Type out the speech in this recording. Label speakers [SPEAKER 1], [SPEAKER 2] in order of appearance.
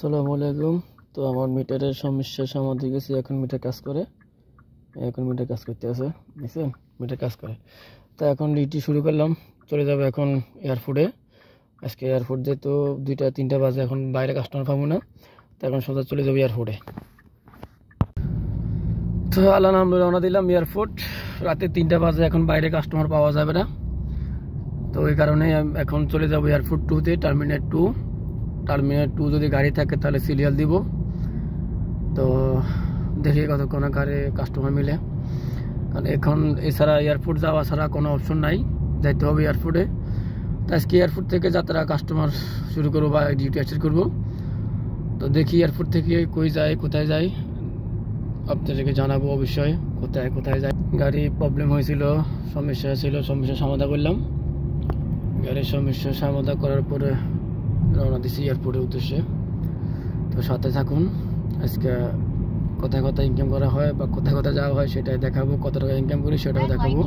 [SPEAKER 1] আসসালামু আলাইকুম। তো আমার মিটারের সমস্যার সমাধান গেছি, এখন মিটার কাজ করে, এখন মিটার কাজ করতে আছে, বুঝছেন, মিটার কাজ করে। তো এখন ডিউটি শুরু করলাম, চলে যাবো এখন এয়ারপোর্টে। আজকে এয়ারপোর্ট যেহেতু 2টা-3টা বাজে, এখন বাইরে কাস্টমার পাবো না, তো এখন সোজা চলে যাবো এয়ারপোর্টে। তো আল্লাহ আমরা রওনা দিলাম এয়ারপোর্ট। রাতে 3টা বাজে, এখন বাইরে কাস্টমার পাওয়া যাবে না, তো ওই কারণে এখন চলে যাবো এয়ারপোর্ট 2-তে, টার্মিনাল 2 যদি গাড়ি থাকে তাহলে সিরিয়াল দিব। তো দেখি কতক্ষণ গাড়ি কাস্টমার মিলে, কারণ এখন এছাড়া এয়ারপোর্ট যাওয়া ছাড়া কোনো অপশন নাই, যাইতে হবে এয়ারপোর্টে। তো আজকে এয়ারপোর্ট থেকে যাত্রা কাস্টমার শুরু করবো বা ডিউটি স্টার্ট করবো। তো দেখি এয়ারপোর্ট থেকে কই যায়, কোথায় যায়, আপনাদেরকে জানাবো অবশ্যই কোথায় কোথায় যায়। গাড়ি প্রবলেম হয়েছিল, সমস্যা ছিল, সমস্যার সমাধান করলাম। গাড়ির সমস্যার সমাধান করার পরে রওনা দিচ্ছি এয়ারপোর্টের উদ্দেশ্যে। তো সাথে থাকুন। আজকে কোথায় কোথায় ইনকাম করা হয় বা কোথায় কোথায় যাওয়া হয় সেটাই দেখাবো, কত টাকা ইনকাম করি সেটাও দেখাবো।